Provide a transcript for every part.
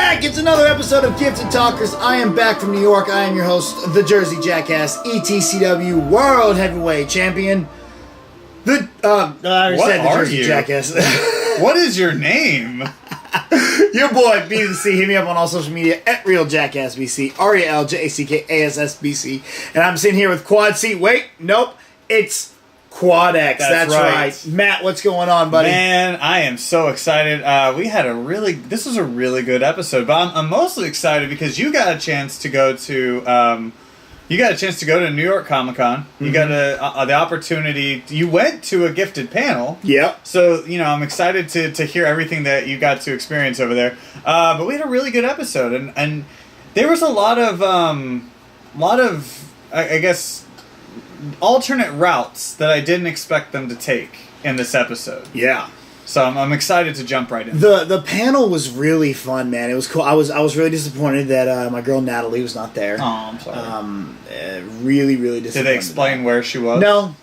back! It's another episode of Gifted Talkers. I am back from New York. I am your host, the Jersey Jackass, ETCW World Heavyweight Champion. I already said the Jersey Jackass. What is your name? Your boy, B.C. Hit me up on all social media at Real Jackass B.C. RealJackass B.C. And I'm sitting here with Quad C. Wait, nope. It's Quad X. That's right. Matt, what's going on, buddy? Man, I am so excited. This was a really good episode, but I'm mostly excited because you got a chance to go to New York Comic Con. You got the opportunity. You went to a gifted panel. Yep. So I'm excited to hear everything that you got to experience over there. But we had a really good episode, and there was a lot of I guess alternate routes that I didn't expect them to take in this episode. Yeah. So I'm excited to jump right in. The panel was really fun, man. It was cool. I was really disappointed that my girl Natalie was not there. Oh, I'm sorry. Really disappointed. Did they explain where she was? No.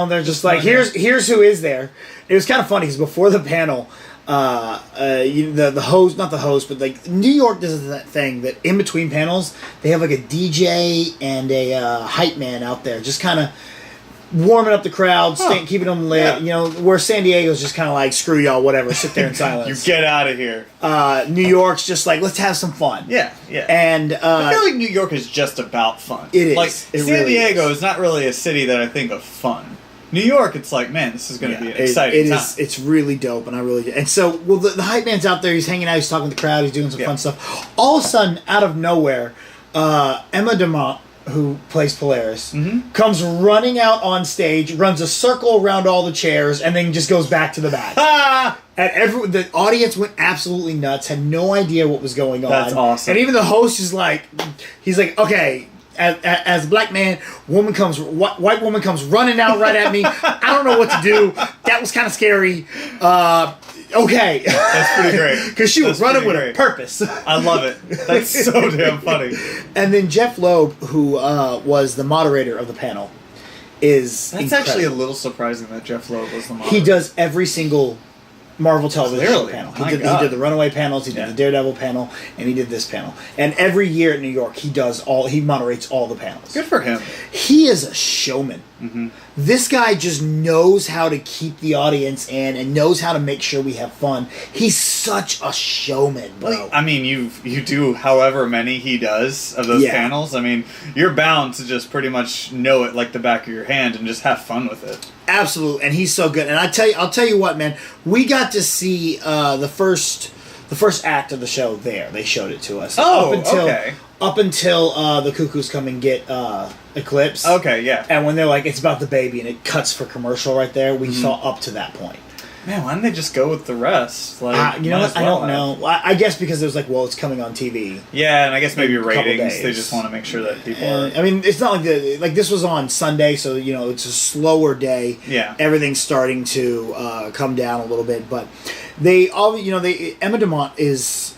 They're just like, here's who is there. It was kind of funny because before the panel, the host, not the host, but like New York does that thing that in between panels they have like a DJ and a hype man out there, just kind of warming up the crowd, keeping them lit. Yeah. Where San Diego's just kind of like, screw y'all, whatever, sit there in silence. You get out of here. New York's just like, let's have some fun. Yeah. And I feel like New York is just about fun. It is. Like San Diego is not really a city that I think of fun. New York, it's like, man, this is going to be an exciting time. It's really dope, and I really do. And so, the hype man's out there. He's hanging out. He's talking to the crowd. He's doing some fun stuff. All of a sudden, out of nowhere, Emma DeMont, who plays Polaris, comes running out on stage, runs a circle around all the chairs, and then just goes back to the back. And the audience went absolutely nuts, had no idea what was going on. That's awesome. And even the host is like, okay, as a black man, white woman comes running out right at me. I don't know what to do. That was kind of scary. Okay. That's pretty great. Because she was running with a purpose. I love it. That's so damn funny. And then Jeff Loeb, who was the moderator of the panel, is That's incredible. actually a little surprising that Jeff Loeb was the moderator. He does every single Marvel television panel. He did the Runaway panels, he did the Daredevil panel, and he did this panel. And every year at New York, he moderates all the panels. Good for him. He is a showman. This guy just knows how to keep the audience in and knows how to make sure we have fun. He's such a showman, bro. Like, I mean, you do however many he does of those panels. I mean, you're bound to just pretty much know it like the back of your hand and just have fun with it. Absolutely, and he's so good. And I'll tell you what, man. We got to see the first act of the show there. They showed it to us. Up until the Cuckoos come and get Eclipse. Okay, yeah. And when they're like, it's about the baby, and it cuts for commercial right there, we saw up to that point. Man, why didn't they just go with the rest? Like, you know what? I don't know. I guess because it was like, well, it's coming on TV. Yeah, and I guess maybe ratings. They just want to make sure that people are... I mean, it's not like this was on Sunday, so, it's a slower day. Yeah. Everything's starting to come down a little bit, but Emma DeMont is...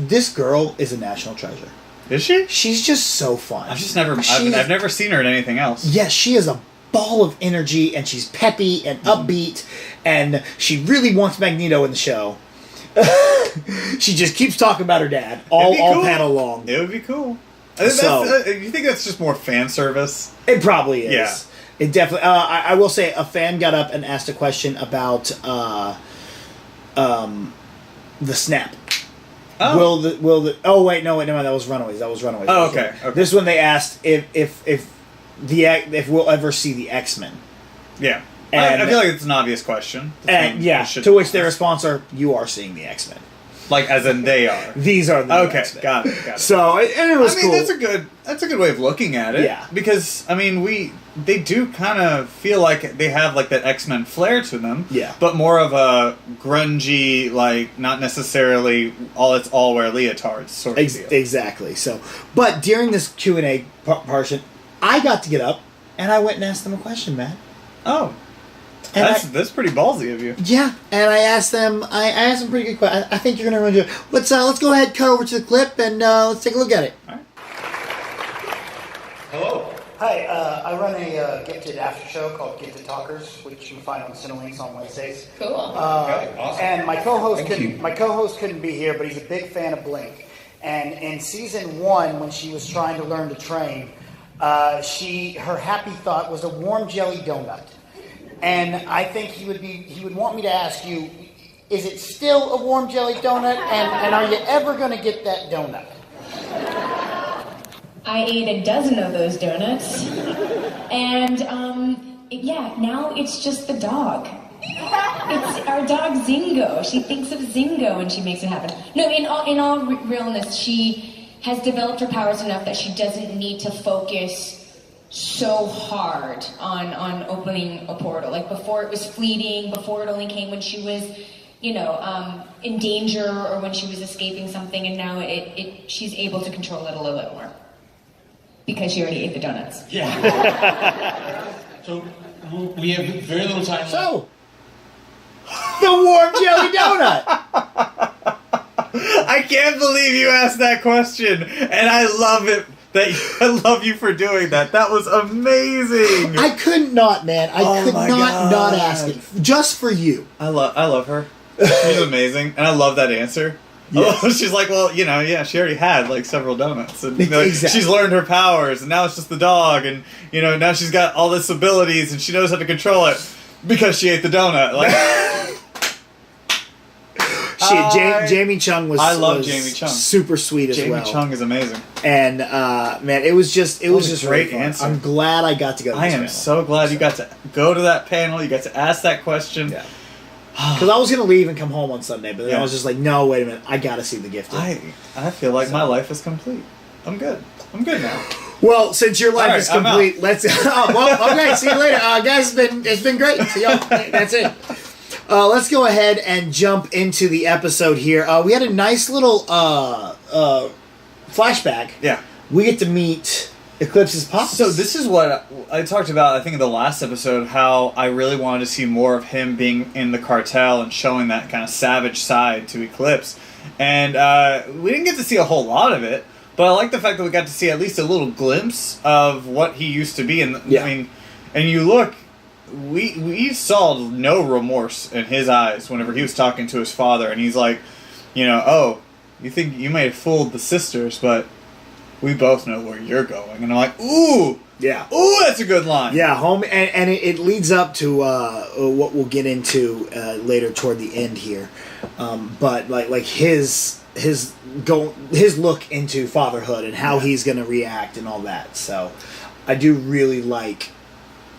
this girl is a national treasure. Is she? She's just so fun. I've never seen her in anything else. Yes, she is a ball of energy, and she's peppy and upbeat, and she really wants Magneto in the show. She just keeps talking about her dad all panel long. It would be cool. You think that's just more fan service? It probably is. Yeah. It definitely. I will say a fan got up and asked a question about the snap. Oh. Oh wait, no, that was Runaways. Oh, okay. This one they asked if we'll ever see the X-Men. Yeah. And I feel like it's an obvious question. To which their response are, you are seeing the X-Men. Like, as in they are. These are the X-Men. Got it. So, and it was cool. That's a good way of looking at it. Yeah. Because, I mean, they do kind of feel like they have, like, that X-Men flair to them. Yeah. But more of a grungy, like, not necessarily all wear leotards sort of deal. Exactly. So, but during this Q&A portion, I got to get up, and I went and asked them a question, Matt. Oh. That's pretty ballsy of you. Yeah, and I asked them pretty good questions. I think you're going to run into it. Let's go ahead, cut over to the clip, and let's take a look at it. All right. Hello. Hi, I run a gifted after show called Gifted Talkers, which you can find on Cinelinx on Wednesdays. Cool. Okay, awesome. And my co-host couldn't be here, but he's a big fan of Blink. And in season 1, when she was trying to learn to train, her happy thought was a warm jelly donut. And I think he would want me to ask you, is it still a warm jelly donut? And are you ever going to get that donut? I ate a dozen of those donuts. And, now it's just the dog. It's our dog Zingo. She thinks of Zingo when she makes it happen. No, in all realness, she has developed her powers enough that she doesn't need to focus so hard on opening a portal. Like before it was fleeting, before it only came when she was, in danger or when she was escaping something, and now she's able to control it a little bit more. Because she already ate the donuts. Yeah. So we have very little time left. So, the warm jelly donut. I can't believe you asked that question, and I love it. I love you for doing that. That was amazing. I could not, man. I could not ask it just for you. I love her. She's amazing, and I love that answer. Yes. Oh, she's like, well, she already had like several donuts, and exactly. She's learned her powers, and now it's just the dog, and now she's got all this abilities, and she knows how to control it because she ate the donut. Like, Jamie Chung was. I love Jamie Chung. Super sweet as well. Jamie Chung is amazing, and man, it was just a great really answer. I'm glad I got to go. To I am panel. so glad you got to go to that panel. You got to ask that question. Yeah. Because I was going to leave and come home on Sunday, but then I was just like, no, wait a minute, I got to see The Gifted. I feel like my life is complete. I'm good now. Well, since your life is complete, let's... okay, see you later. Guys, it's been great. See y'all. That's it. Let's go ahead and jump into the episode here. We had a nice little flashback. Yeah. We get to meet Eclipse's pops. So this is what I talked about, I think, in the last episode, how I really wanted to see more of him being in the cartel and showing that kind of savage side to Eclipse. And we didn't get to see a whole lot of it, but I like the fact that we got to see at least a little glimpse of what he used to be. And I mean, and you look, we saw no remorse in his eyes whenever he was talking to his father, and he's like, oh, you think you may have fooled the sisters, but we both know where you're going. And I'm like, ooh! Yeah. Ooh, that's a good line. Yeah, home, and it leads up to what we'll get into later toward the end here. But like his look into fatherhood and how he's going to react and all that. So I do really like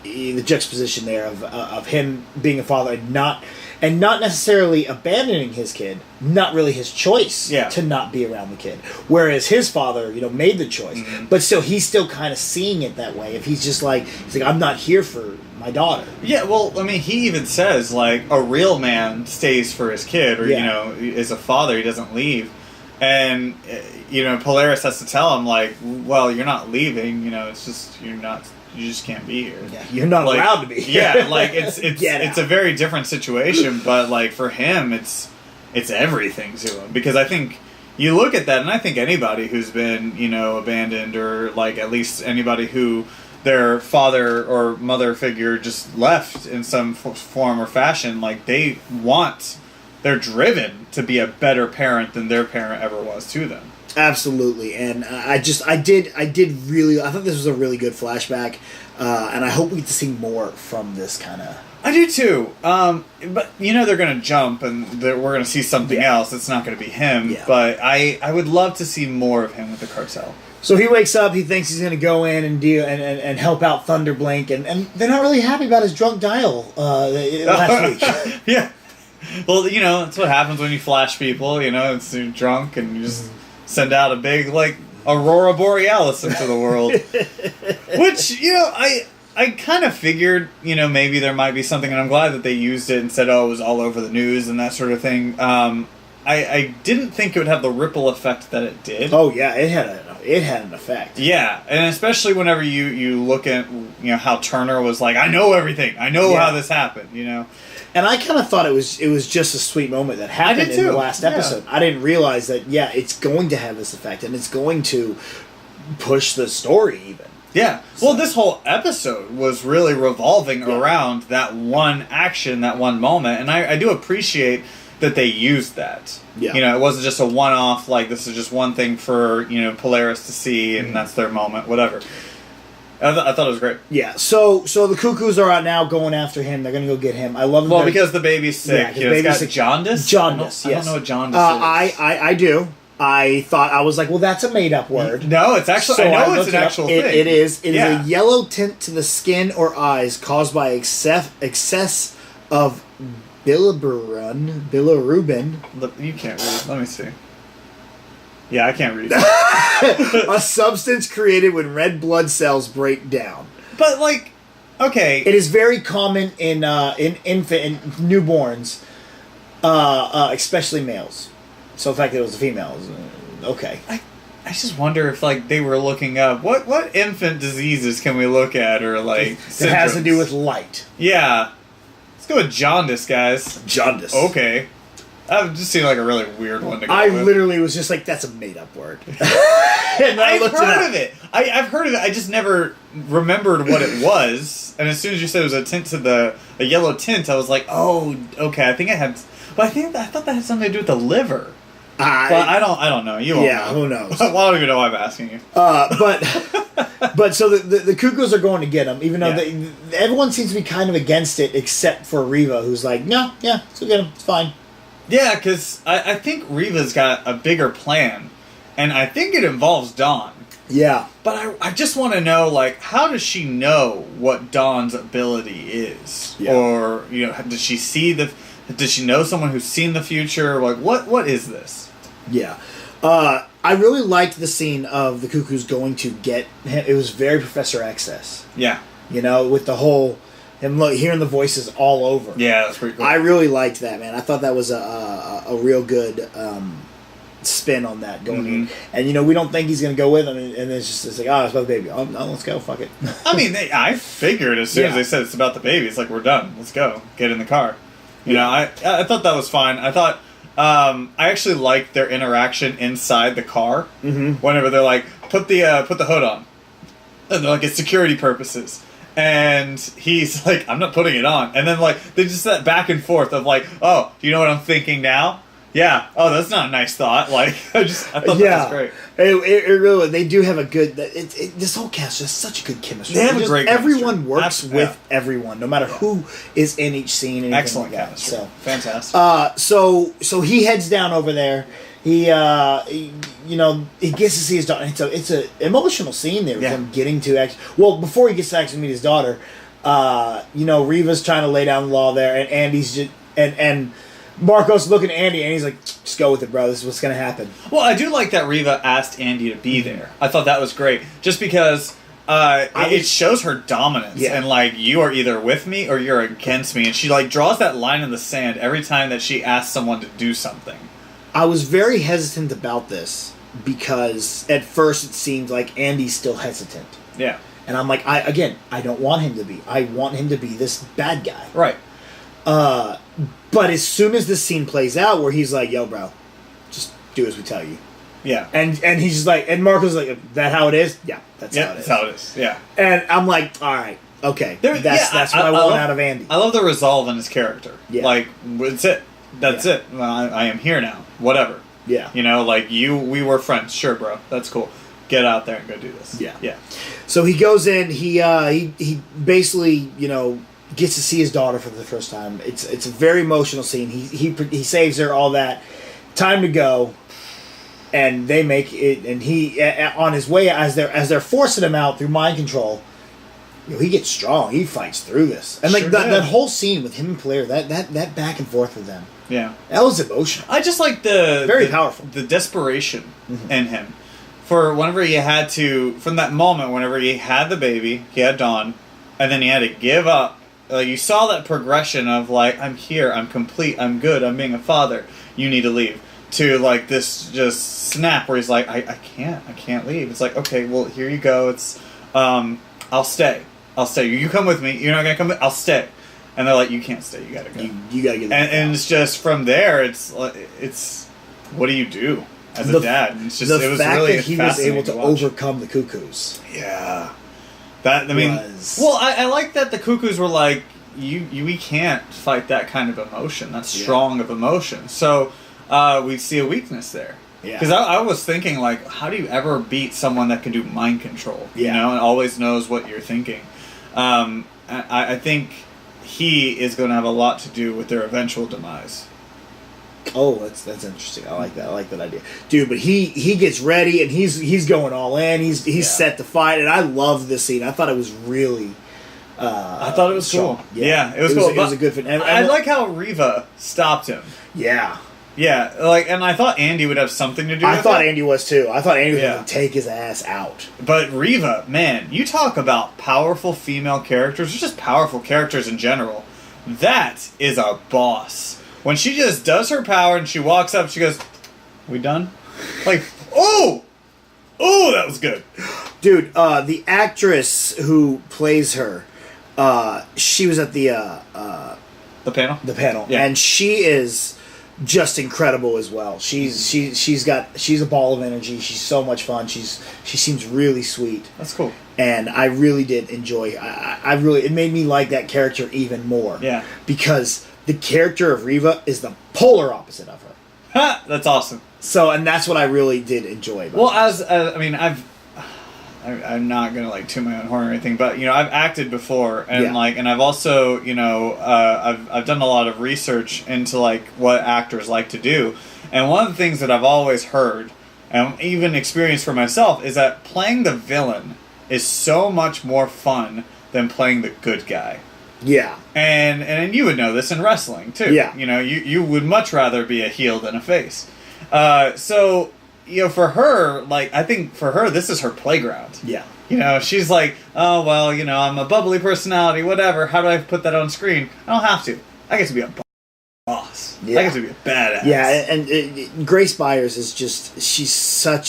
the juxtaposition there of him being a father and not necessarily abandoning his kid, not really his choice to not be around the kid. Whereas his father, made the choice. Mm-hmm. But still, he's still kind of seeing it that way. If he's like, I'm not here for my daughter. Yeah, well, I mean, he even says, like, a real man stays for his kid, or, as a father, he doesn't leave. And, Polaris has to tell him, like, well, you're not leaving, it's just, you just can't be here. Yeah, you're not allowed to be. Yeah, like it's a very different situation, but like for him, it's everything to him, because I think you look at that, and I think anybody who's been abandoned, or like at least anybody who their father or mother figure just left in some form or fashion, like they're driven to be a better parent than their parent ever was to them. Absolutely, and I thought this was a really good flashback, and I hope we get to see more from this kind of. I do too, but they're going to jump, and we're going to see something else. It's not going to be him, but I would love to see more of him with the cartel. So he wakes up, he thinks he's going to go in and deal and help out Thunderblink, and they're not really happy about his drunk dial last week. Yeah, well, that's what happens when you flash people. It's you're drunk and you just send out a big, like, Aurora Borealis into the world. Which, I kind of figured, maybe there might be something, and I'm glad that they used it and said, it was all over the news and that sort of thing. I didn't think it would have the ripple effect that it did. Oh, yeah, it had an effect. Yeah, and especially whenever you look at, how Turner was like, I know everything. I know how this happened, And I kind of thought it was just a sweet moment that happened in the last episode. I didn't realize that, it's going to have this effect, and it's going to push the story even. Yeah. So. Well, this whole episode was really revolving around that one action, that one moment, and I do appreciate that they used that. Yeah. You know, it wasn't just a one-off, like, this is just one thing for, you know, Polaris to see, and that's their moment, whatever. I thought it was great. Yeah, so the Cuckoos are out now going after him. They're going to go get him. I love them. Because the baby's sick. Yeah, You know, it's got jaundice? Jaundice, I yes. don't know what jaundice is. I do. I was like, well, that's a made-up word. No, it's actually, I know it's an actual thing. It is. It is a yellow tint to the skin or eyes caused by excess of bilirubin. You can't read. Let me see. Yeah, I can't read. A substance created when red blood cells break down. But, like, okay. It is very common in infant and newborns, especially males. So the fact that it was a female is okay. I just wonder if, like, they were looking up what infant diseases can we look at, or like that has to do with light. Yeah, let's go with jaundice, guys. Jaundice. Okay, that just seemed like a really weird one to go I with. literally was just like, that's a made up word. And I've heard of it. I've heard of it. I just never remembered what it was. And as soon as you said it was a tint to a yellow tint, I was like, oh, okay. I think it had. But I thought that had something to do with the liver. But I don't know. You won't know. Who knows? Well, I don't even know why I'm asking you. But so the Cuckoos are going to get him, even though everyone seems to be kind of against it, except for Reva, who's like, no, yeah, so get him, it's fine. Yeah, because I think Reva's got a bigger plan, and I think it involves Dawn. Yeah. But I just want to know, like, how does she know what Dawn's ability is? Yeah. Or, you know, does she know someone who's seen the future? Like, what is this? Yeah. I really liked the scene of the Cuckoos going to get him. It was very Professor Access. Yeah. You know, with the whole, him hearing the voices all over. Yeah, that's pretty cool. I really liked that, man. I thought that was a real good spin on that going in. And, you know, we don't think he's going to go with him, and it's like, oh, it's about the baby. Oh, no, let's go, fuck it. I mean, I figured as soon as they said it's about the baby, it's like, we're done. Let's go. Get in the car. You know, I thought that was fine. I thought, I actually liked their interaction inside the car. Whenever they're like, put the hood on. And they're like, it's security purposes. And he's like, I'm not putting it on. And then, like, they just that back and forth of like, oh, do you know what I'm thinking now? Yeah. Oh, that's not a nice thought. Like, I thought that was great. It really, they do have a good. This whole cast has such a good chemistry. They have a great everyone chemistry. works with everyone, no matter who is in each scene. And Excellent like chemistry. So fantastic. So he heads down over there. He you know, he gets to see his daughter. It's a emotional scene there with him getting to actually. Well, before he gets to actually meet his daughter, you know, Reva's trying to lay down the law there, and Andy's just and Marco's looking at Andy, and he's like, just go with it, bro. This is what's going to happen. Well, I do like that Reva asked Andy to be there. I thought that was great. Just because it shows her dominance. Yeah. And, like, you are either with me or you're against me. And she, like, draws that line in the sand every time that she asks someone to do something. I was very hesitant about this because at first it seemed like Andy's still hesitant. Yeah. And I'm like, I don't want him to be. I want him to be this bad guy. Right. But as soon as this scene plays out where he's like, yo, bro, just do as we tell you. Yeah. And he's just like, and Marco's like, that how it is? Yeah, that's how it is. That's how it is. Yeah. And I'm like, all right, okay. That's what I want out of Andy. I love the resolve in his character. Yeah. Like, that's it. That's it. Well, I am here now. Whatever. Yeah. You know, like, we were friends. Sure, bro. That's cool. Get out there and go do this. Yeah. Yeah. So he goes in, he basically, you know, gets to see his daughter for the first time. It's a very emotional scene. He saves her, all that. Time to go, and they make it. And he on his way as they're forcing him out through mind control. You know, he gets strong. He fights through this, and like Sure that whole scene with him and Polaris, that back and forth with them. Yeah. That was emotional. I just like the powerful. The desperation in him. For whenever he had to, from that moment, whenever he had the baby, he had Dawn, and then he had to give up. Like, you saw that progression of, like, I'm here, I'm complete, I'm good, I'm being a father, you need to leave. To, like, this just snap where he's like, I can't leave. It's like, okay, well, here you go, it's, I'll stay. You come with me, you're not gonna come with, I'll stay. And they're like, you can't stay, you gotta go. You gotta get and it's just, from there, it's, what do you do as a dad? It's just, it was fact really that he was able to watch. overcome the Cuckoos. Yeah. That, I mean, Was. well, I like that the Cuckoos were like, we can't fight that kind of emotion. That's strong of emotion. So we see a weakness there. Yeah. Because I was thinking, like, how do you ever beat someone that can do mind control? Yeah. You know, and always knows what you're thinking. I think he is going to have a lot to do with their eventual demise. Oh, that's interesting. I like that. I like that idea, dude. But he gets ready and he's going all in. He's set to fight, and I love this scene. I thought it was really. I thought it was strong. cool. Yeah, it was cool. It was a good fit. And I like how Riva stopped him. Yeah. Yeah, like, and I thought Andy would have something to do with it. I thought Andy was too. I thought Andy was going to take his ass out. But Riva, man, you talk about powerful female characters, or just powerful characters in general. That is a boss. When she just does her power and she walks up, she goes, "We done?" Like, oh, that was good, dude. The actress who plays her, she was at the panel. The panel, yeah. And she is just incredible as well. She's a ball of energy. She's so much fun. She seems really sweet. That's cool. And I really did enjoy. It made me like that character even more. Yeah. Because the character of Riva is the polar opposite of her. Ha! That's awesome. So, and that's what I really did enjoy. Well, I mean, I'm not gonna like toot my own horn or anything, but I've acted before, and and I've also I've done a lot of research into like what actors like to do, and one of the things that I've always heard and even experienced for myself is that playing the villain is so much more fun than playing the good guy. Yeah. And you would know this in wrestling too. Yeah. You would much rather be a heel than a face. So for her, like, I think for her, this is her playground. Yeah. She's like, oh, well, I'm a bubbly personality, whatever. How do I put that on screen? I don't have to. I get to be a boss. Yeah. I get to be a badass. Yeah, and Grace Byers is just, she's an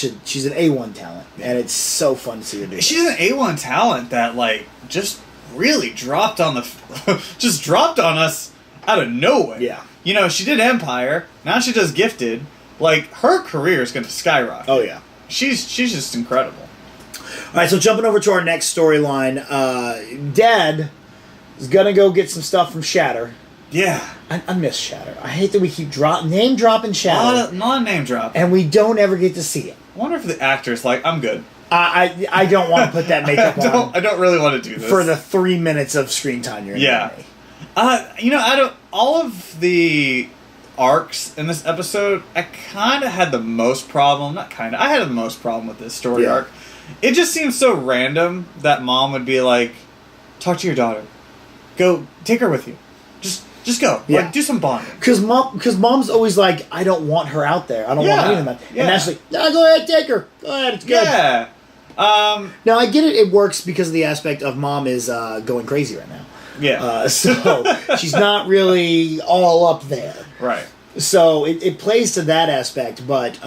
A1 talent. And it's so fun to see her do She's an A1 talent that, like, just really dropped on us out of nowhere. Yeah. She did Empire. Now she does Gifted. Like, her career is going to skyrocket. Oh, yeah. She's just incredible. All right, so jumping over to our next storyline, Dad is going to go get some stuff from Shatter. Yeah. I miss Shatter. I hate that we keep name dropping Shatter. Not name drop. And we don't ever get to see it. I wonder if the actor's like, I'm good. I don't want to put that makeup on. I don't really want to do this. For the 3 minutes of screen time you're in. Yeah. All of the arcs in this episode, I kind of had the most problem. I had the most problem with this story arc. It just seems so random that Mom would be like, talk to your daughter. Go, take her with you. Just go. Yeah. Like, do some bonding. Because Mom's always like, I don't want her out there. I don't want anything about Yeah. And Ashley, no, go ahead, take her. Go ahead, it's good. Yeah. Now, I get it. It works because of the aspect of Mom is going crazy right now. Yeah. So she's not really all up there. Right. So it plays to that aspect, but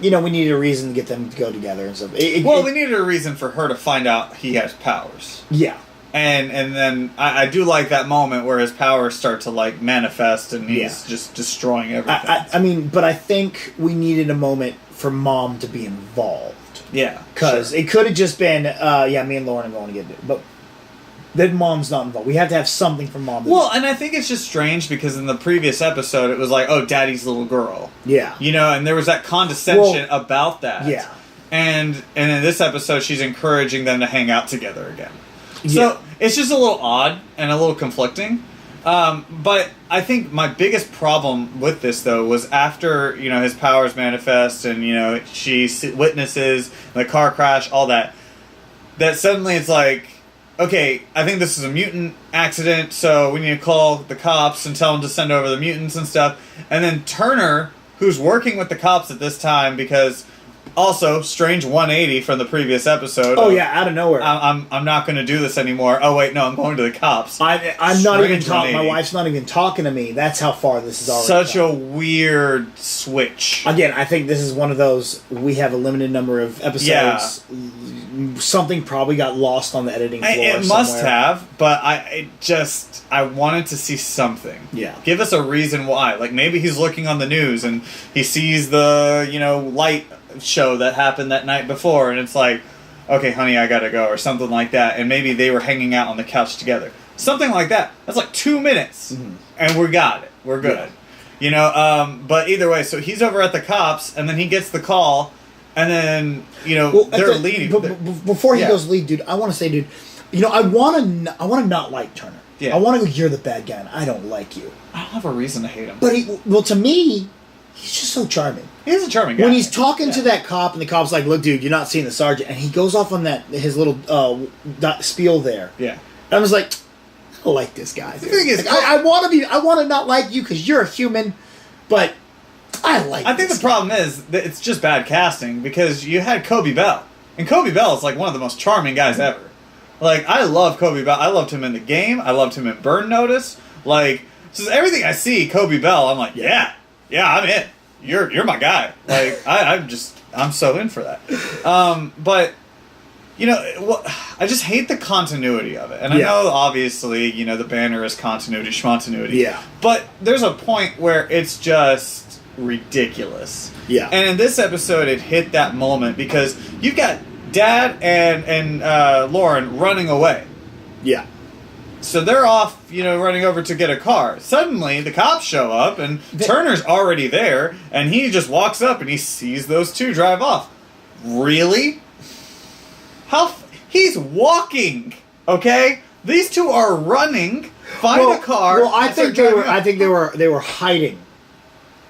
we needed a reason to get them to go together and stuff. We needed a reason for her to find out he has powers. Yeah. And then I do like that moment where his powers start to like manifest and he's just destroying everything. But I think we needed a moment for Mom to be involved. Yeah. Because it could have just been, me and Lauren are going to get it. But then Mom's not involved. We have to have something from Mom. And I think it's just strange because in the previous episode it was like, oh, Daddy's little girl. Yeah. And there was that condescension about that. Yeah. And in this episode she's encouraging them to hang out together again. So it's just a little odd and a little conflicting. But I think my biggest problem with this, though, was after, his powers manifest and, she witnesses the car crash, all that, that suddenly it's like, okay, I think this is a mutant accident, so we need to call the cops and tell them to send over the mutants and stuff. And then Turner, who's working with the cops at this time because... Also, strange 180 from the previous episode. Oh, out of nowhere. I'm not going to do this anymore. Oh, wait, no, I'm going to the cops. I'm not even talking. My wife's not even talking to me. That's how far this is already Such a weird switch. Again, I think this is one of those, we have a limited number of episodes. Yeah. Something probably got lost on the editing floor It must have, but I wanted to see something. Yeah. Give us a reason why. Like, maybe he's looking on the news and he sees the, light show that happened that night before and it's like, okay, honey, I gotta go or something like that, and maybe they were hanging out on the couch together. Something like that. That's like 2 minutes, and we got it. We're good. Yeah. You know, but either way, so he's over at the cops, and then he gets the call, and then, you know, they're leading. Before he goes lead, dude, I want to say, dude, you know, I want to not like Turner. Yeah. I want to go, you're the bad guy, and I don't like you. I don't have a reason to hate him. But to me, he's just so charming. He's a charming guy. When he's talking to that cop, and the cop's like, look, dude, you're not seeing the sergeant, and he goes off on his little spiel there. Yeah. And I was like, I don't like this guy. Dude. The thing is, I want to not like you because you're a human, but I like. I think the problem is that it's just bad casting because you had Kobe Bell, and Kobe Bell is like one of the most charming guys ever. Like, I love Kobe Bell. I loved him in the game. I loved him in Burn Notice. Like, just everything I see Kobe Bell, I'm like, yeah, I'm in. You're my guy. Like, I'm so in for that. But. You know, I just hate the continuity of it. And I know, obviously, you know, the banner is continuity, schmontinuity. Yeah. But there's a point where it's just ridiculous. Yeah. And in this episode, it hit that moment because you've got Dad and Lauren running away. Yeah. So they're off, you know, running over to get a car. Suddenly, the cops show up, and Turner's already there, and he just walks up, and he sees those two drive off. Really? He's walking, okay? These two are running. Find a car. Well, I think they were hiding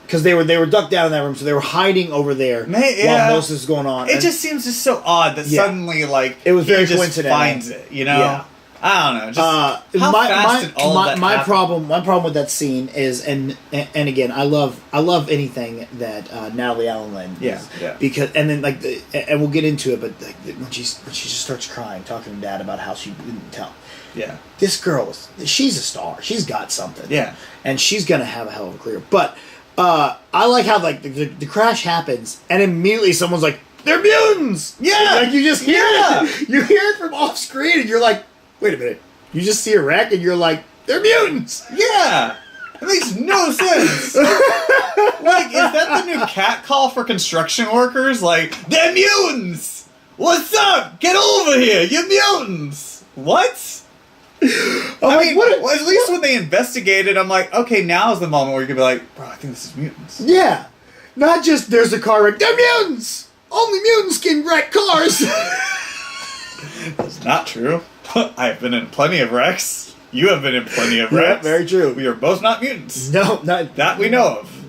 because they were ducked down in that room, so they were hiding over there while most is going on. It just seems just so odd that suddenly, like, it was very just coincidental. Finds it, you know? Yeah. I don't know. Just how fast did all of that my happen? problem with that scene is, and again, I love anything that Natalie Allen is, because and then like and we'll get into it, but when she just starts crying, talking to Dad about how she didn't tell. Yeah, this girl, she's a star. She's got something. Yeah, and she's gonna have a hell of a career. But I like how like the crash happens, and immediately someone's like, "They're mutants!" Yeah, like you just hear it. You hear it from off screen, and you're like, wait a minute. You just see a wreck and you're like, they're mutants! Yeah! It makes no sense! Like, is that the new cat call for construction workers? Like, they're mutants! What's up? Get over here! You're mutants! What? I mean, at least when they investigated, I'm like, okay, now's the moment where you can be like, bro, I think this is mutants. Yeah. Not just, there's a car wreck. They're mutants! Only mutants can wreck cars! That's not true. I've been in plenty of wrecks. You have been in plenty of wrecks. Yeah, very true. We are both not mutants. No, not that we know of.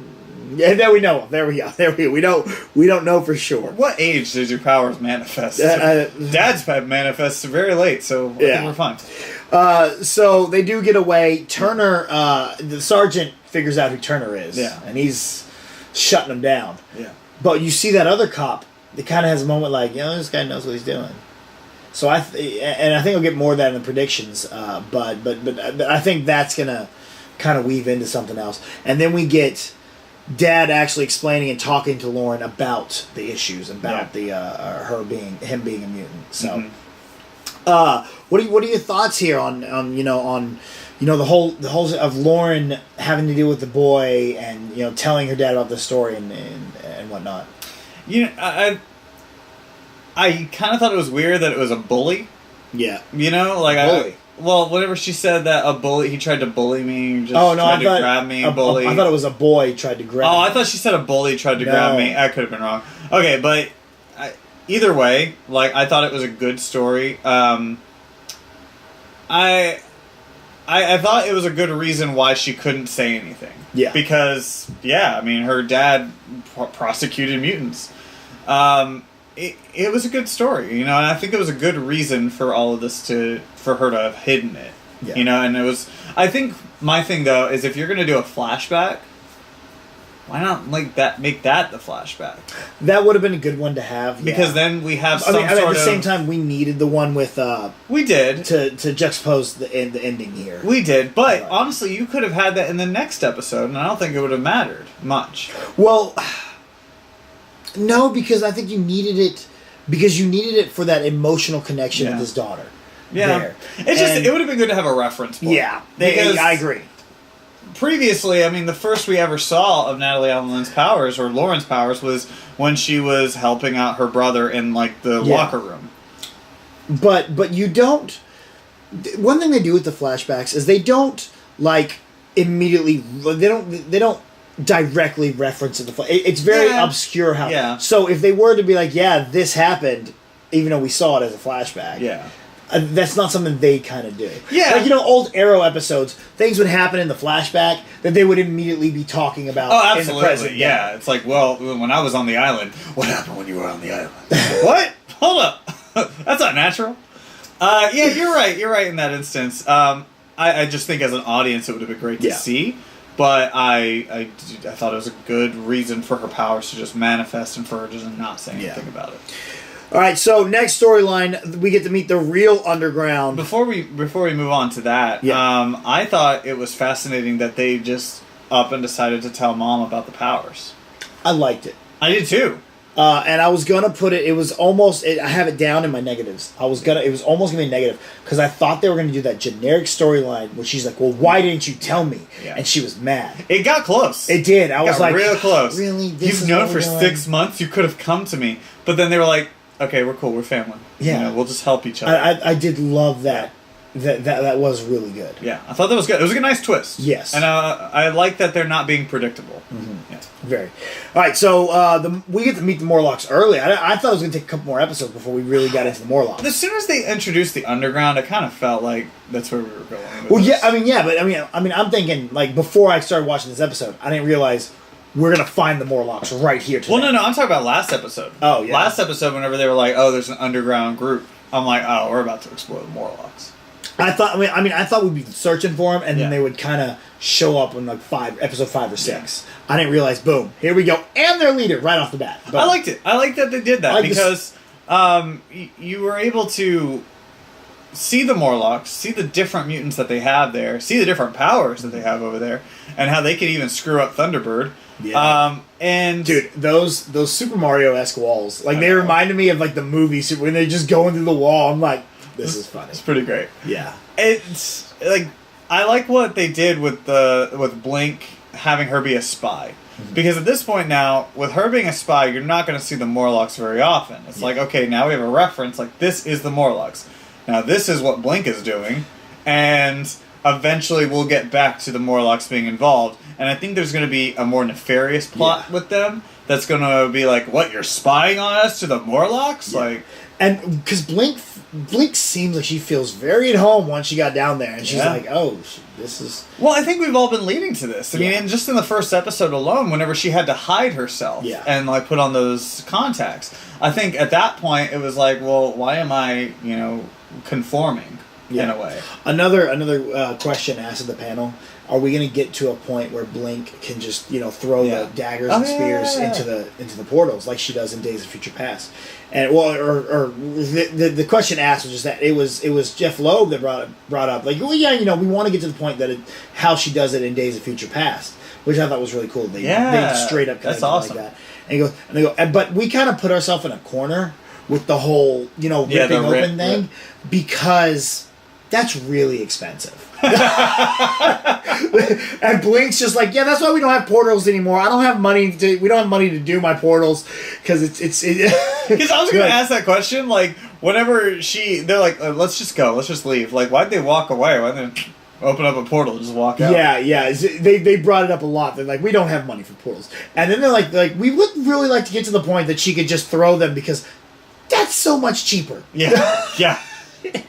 Yeah, that we know of. There we go. We don't know for sure. What age does your powers manifest? Dad's manifests very late, so I think we're fine. So they do get away. Turner, the sergeant figures out who Turner is. Yeah, and he's shutting him down. Yeah, but you see that other cop that kind of has a moment like, you know, this guy knows what he's doing. So I think I'll get more of that in the predictions, but I think that's gonna kind of weave into something else, and then we get Dad actually explaining and talking to Lauren about the issues, about him being a mutant. So, what are your thoughts here on the whole of Lauren having to deal with the boy and telling her dad about the story and whatnot? I kind of thought it was weird that it was a bully. Yeah. Bully. Whenever she said that he tried to bully me, tried to grab me, bully. I thought it was a boy tried to grab me. Oh, I thought she said a bully tried to grab me. I could have been wrong. Okay, but either way, I thought it was a good story. I thought it was a good reason why she couldn't say anything. Yeah. Because, her dad prosecuted mutants. It was a good story, and I think it was a good reason for all of this for her to have hidden it, and it was, I think my thing though is if you're going to do a flashback, why not make that the flashback? That would have been a good one to have, because then we have at the same time we needed the one with, we did, to juxtapose the ending here. We did, but honestly you could have had that in the next episode, and I don't think it would have mattered much. Well, no, because I think you needed it for that emotional connection with his daughter. Yeah. There. It would have been good to have a reference point. Yeah, I agree. Previously, the first we ever saw of Natalie Allen's powers, or Lauren's powers, was when she was helping out her brother in, the locker room. But you don't... one thing they do with the flashbacks is they don't like immediately. They don't directly reference it. It's very obscure how. Yeah. So if they were to be like, yeah, this happened, even though we saw it as a flashback. Yeah. That's not something they kind of do. Yeah. Like, old Arrow episodes, things would happen in the flashback that they would immediately be talking about in the present. Yeah. It's like, well, when I was on the island, what happened when you were on the island? What? Hold up. That's not natural. Yeah, you're right. You're right in that instance. I just think as an audience it would have been great to see. But I thought it was a good reason for her powers to just manifest and for her just not saying anything about it. All right, so next storyline, we get to meet the real underground. Before we move on to that, I thought it was fascinating that they just up and decided to tell Mom about the powers. I liked it. I did too. And I was gonna put it. It was almost. I have it down in my negatives. It was almost gonna be negative because I thought they were gonna do that generic storyline where she's like, "Well, why didn't you tell me?" Yeah. And she was mad. It got close. It did. I was like, real close. Really? You've known for 6 months. You could have come to me, but then they were like, "Okay, we're cool. We're family. Yeah, we'll just help each other." I did love that. That was really good. Yeah, I thought that was good. It was a nice twist. Yes. And I like that they're not being predictable. Mm-hmm. Yeah. Very. All right, so we get to meet the Morlocks early. I thought it was going to take a couple more episodes before we really got into the Morlocks. As soon as they introduced the underground, I kind of felt like that's where we were going. Well, yeah, I'm thinking, like, before I started watching this episode, I didn't realize we're going to find the Morlocks right here today. Well, no, I'm talking about last episode. Oh, yeah. Last episode, whenever they were like, "Oh, there's an underground group," I'm like, "Oh, we're about to explore the Morlocks." I thought we'd be searching for them, and then they would kind of show up in like episode 5 or 6. Yeah. I didn't realize. Boom! Here we go, and their leader right off the bat. Boom. I liked it. I liked that they did that because you were able to see the Morlocks, see the different mutants that they have there, see the different powers that they have over there, and how they could even screw up Thunderbird. Yeah. And dude, those Super Mario-esque walls, like they reminded me of like the movie when they're just going through the wall. I'm like, this is funny. It's pretty great. Yeah. It's like I like what they did with Blink having her be a spy. Mm-hmm. Because at this point now, with her being a spy, you're not going to see the Morlocks very often. It's like, okay, now we have a reference, like this is the Morlocks. Now this is what Blink is doing, and eventually we'll get back to the Morlocks being involved. And I think there's going to be a more nefarious plot with them that's going to be like, what, you're spying on us to the Morlocks? Yeah. Like, and because Blink seems like she feels very at home once she got down there, and she's like, "Oh, this is." Well, I think we've all been leading to this. I mean, just in the first episode alone, whenever she had to hide herself and like put on those contacts, I think at that point it was like, well, why am I, conforming in a way? Another question asked at the panel: are we going to get to a point where Blink can just throw the daggers and spears into the portals like she does in Days of Future Past? And the question asked was just that it was Jeff Loeb that brought up like, well, we want to get to the point that how she does it in Days of Future Past, which I thought was really cool. They straight up kind of awesome. like that. And they go, but we kind of put ourselves in a corner with the whole ripping open thing because that's really expensive. And Blink's just like, that's why we don't have portals anymore. We don't have money to do my portals because it's because I was going to ask that question, like whenever they're like, let's just go, let's just leave. Like, why'd they walk away? Why'd they open up a portal and just walk out? Yeah. They brought it up a lot. They're like, we don't have money for portals, and then they're like we would really like to get to the point that she could just throw them because that's so much cheaper. Yeah.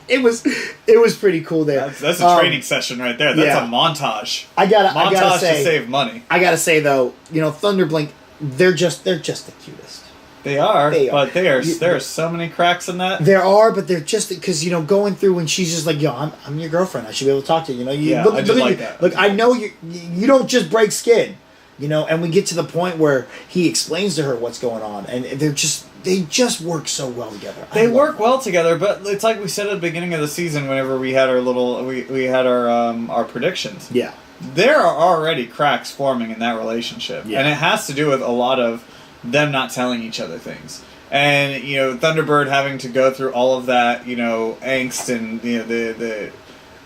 It was pretty cool there. That's a training session right there. That's a montage. I gotta say, to save money. I gotta say though, Thunderblink, they're just the cutest. They are. But there are so many cracks in that. There are, but they're just because going through when she's just like, I'm your girlfriend. I should be able to talk to you. I did like that. Look, I know you don't just break skin. And we get to the point where he explains to her what's going on, and they just work so well together. They work well together, but it's like we said at the beginning of the season whenever we had our predictions. Yeah. There are already cracks forming in that relationship. Yeah. And it has to do with a lot of them not telling each other things. And, Thunderbird having to go through all of that, angst and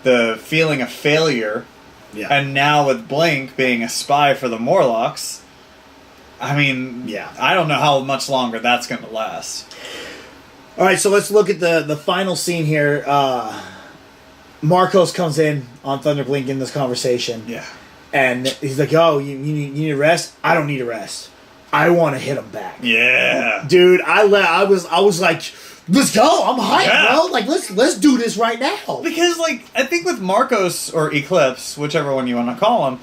the feeling of failure. Yeah. And now with Blink being a spy for the Morlocks, I mean, I don't know how much longer that's going to last. All right, so let's look at the final scene here. Marcos comes in on Thunderblink in this conversation. Yeah. And he's like, "Oh, you need a rest? I don't need a rest. I want to hit him back." Yeah. Dude, I was like, "Let's go! I'm hyped, Yeah. bro! Like, let's do this right now." Because, like, I think with Marcos, or Eclipse, whichever one you want to call him,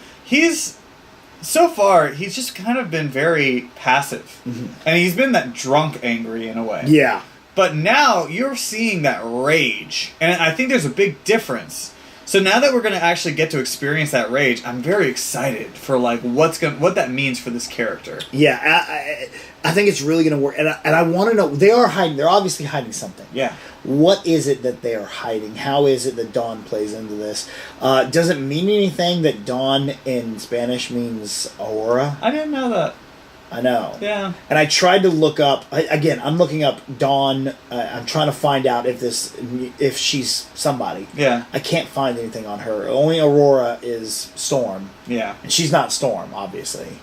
so far, he's just kind of been very passive. Mm-hmm. And he's been that drunk angry in a way. Yeah. But now you're seeing that rage. And I think there's a big difference. So now that we're going to actually get to experience that rage, I'm very excited for, like, what that means for this character. Yeah, I think it's really going to work. And I want to know, they're obviously hiding something. Yeah. What is it that they are hiding? How is it that Dawn plays into this? Does it mean anything that Dawn in Spanish means Aurora? I didn't know that. I know. Yeah. And I tried to look up, I'm looking up Dawn. I'm trying to find out if she's somebody. Yeah. I can't find anything on her. Only Aurora is Storm. Yeah. And she's not Storm, obviously.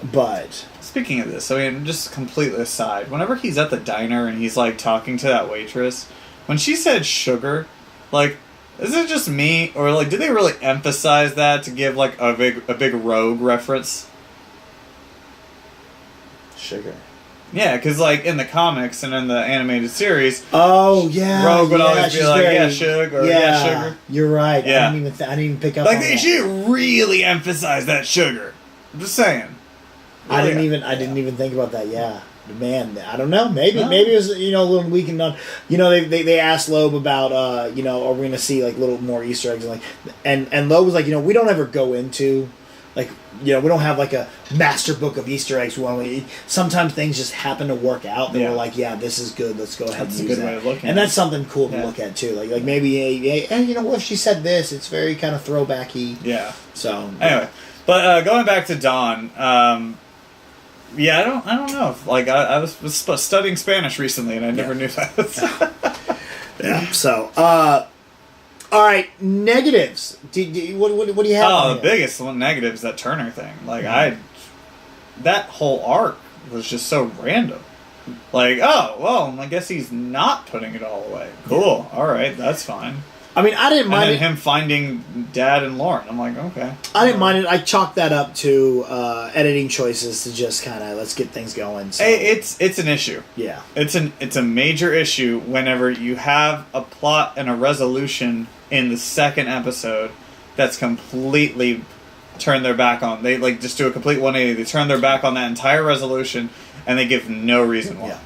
But... Speaking of this, I mean, just completely aside, whenever he's at the diner and he's, like, talking to that waitress, when she said sugar, like, is it just me? Or, like, did they really emphasize that to give, like, a big Rogue reference? Sugar. Yeah, because, like, in the comics and in the animated series... Oh, yeah. Rogue would always be like, very, yeah, sugar, or yeah, sugar. You're right. Yeah. I didn't even pick up like, on they that. should really emphasize that sugar. I'm just saying. I didn't even think about that. Yeah, man. I don't know. Maybe it was a little weakened on. They asked Loeb about are we going to see like little more Easter eggs and Loeb was like we don't ever go into like we don't have like a master book of Easter eggs. Sometimes things just happen to work out. That we're like, yeah, this is good. Let's go ahead and use that. That's a good way of looking. And that's something cool to look at too. Like maybe what if she said this? It's very kind of throwbacky. Yeah. So anyway, but going back to Dawn. Yeah, I don't know. Like, I was studying Spanish recently, and I never knew that. Yeah. So, all right, negatives. What do you have? Oh, the biggest one negative is that Turner thing. Like, that whole arc was just so random. Like, oh, well, I guess he's not putting it all away. Cool. Yeah. All right, that's fine. I mean, I didn't mind him finding Dad and Lauren. I'm like, okay. I didn't mind it. I chalked that up to editing choices to just kind of let's get things going. So. It's an issue. Yeah, it's a major issue whenever you have a plot and a resolution in the second episode that's completely turned their back on. They like just do a complete 180. They turn their back on that entire resolution and they give no reason why. Yeah.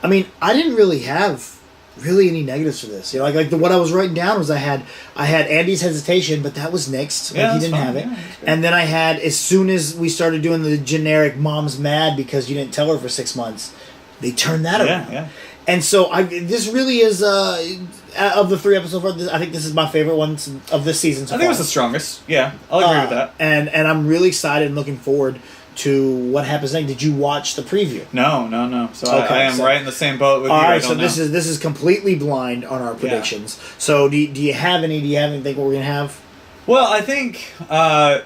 I mean, I didn't really have any negatives for this. What I was writing down was I had Andy's hesitation, but that was nixed. Yeah, he didn't have it. And then I had, as soon as we started doing the generic mom's mad because you didn't tell her for 6 months, they turned that around. Yeah. And so this really is of the 3 episodes. I think this is my favorite one of this season so far. I think it was the strongest. Yeah, I'll agree with that. And I'm really excited and looking forward to what happens next. Did you watch the preview? No. So I am right in the same boat with you. All right, so this is completely blind on our predictions. Yeah. So do you have anything what we're gonna have? Well, I think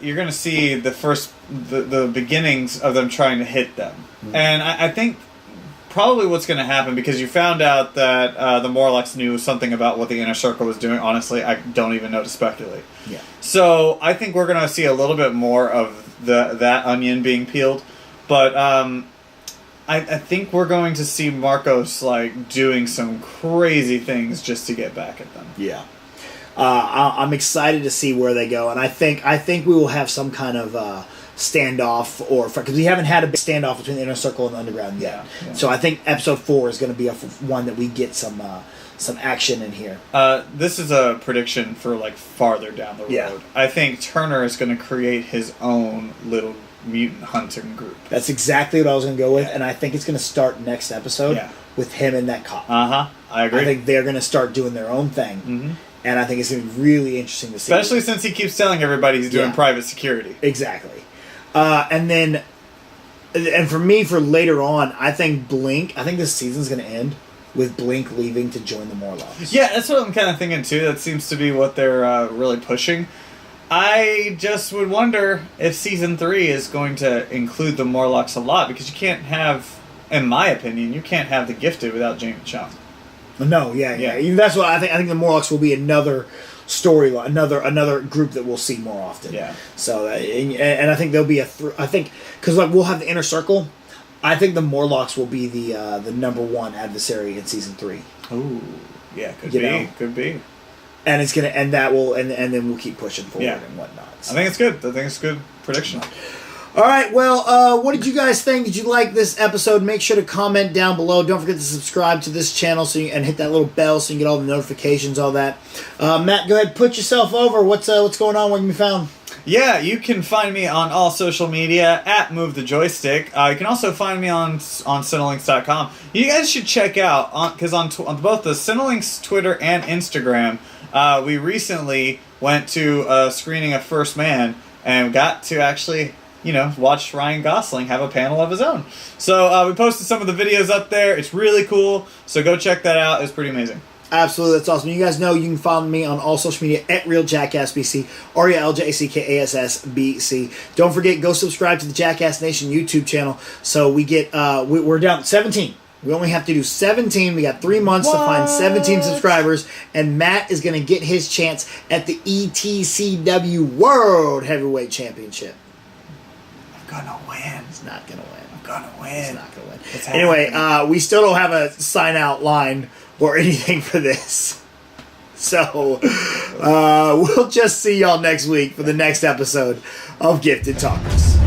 you're gonna see the beginnings of them trying to hit them, and I think probably what's going to happen, because you found out that the Morlocks knew something about what the Inner Circle was doing. Honestly, I don't even know to speculate. Yeah. So I think we're going to see a little bit more of that onion being peeled, but I think we're going to see Marcos like doing some crazy things just to get back at them. Yeah. I'm excited to see where they go, and I think we will have some kind of standoff, because we haven't had a big standoff between the Inner Circle and the Underground yet. Yeah. So I think episode 4 is going to be one that we get some action in here. This is a prediction for like farther down the road. Yeah. I think Turner is going to create his own little mutant hunting group. That's exactly what I was going to go with, and I think it's going to start next episode with him and that cop. I agree. I think they're going to start doing their own thing. Mm-hmm. And I think it's going to be really interesting to see. Especially since he keeps telling everybody he's doing private security. Exactly. And for me, for later on, I think this season's going to end with Blink leaving to join the Morlocks. Yeah, that's what I'm kind of thinking too. That seems to be what they're really pushing. I just would wonder if season 3 is going to include the Morlocks a lot, because you can't have, in my opinion, you can't have the Gifted without Jamie Chung. No, yeah. That's what I think. I think the Morlocks will be another storyline, another group that we'll see more often. Yeah. So and I think there'll be I think because like we'll have the inner circle. I think the Morlocks will be the number one adversary in season 3. Ooh, yeah, could be. And it's gonna and then we'll keep pushing forward and whatnot. So. I think it's good. I think it's a good prediction. All right, well, what did you guys think? Did you like this episode? Make sure to comment down below. Don't forget to subscribe to this channel and hit that little bell so you can get all the notifications, all that. Matt, go ahead, put yourself over. What's going on? Where can you be found? Yeah, you can find me on all social media at Move the Joystick. You can also find me on Cinelinx.com. You guys should check out, because on both the Cinelinx Twitter and Instagram, we recently went to a screening of First Man and got to actually... watch Ryan Gosling have a panel of his own. So we posted some of the videos up there. It's really cool. So go check that out. It's pretty amazing. Absolutely, that's awesome. You guys know you can follow me on all social media at Real Jackass BC, RealJackass BC. Don't forget, go subscribe to the Jackass Nation YouTube channel. So we get we're down to 17. We only have to do 17. We got 3 months to find 17 subscribers, and Matt is going to get his chance at the ETCW World Heavyweight Championship. Gonna win. He's not gonna win. I'm gonna win. He's not gonna win. Anyway, we still don't have a sign out line or anything for this. So we'll just see y'all next week for the next episode of Gifted Talkers.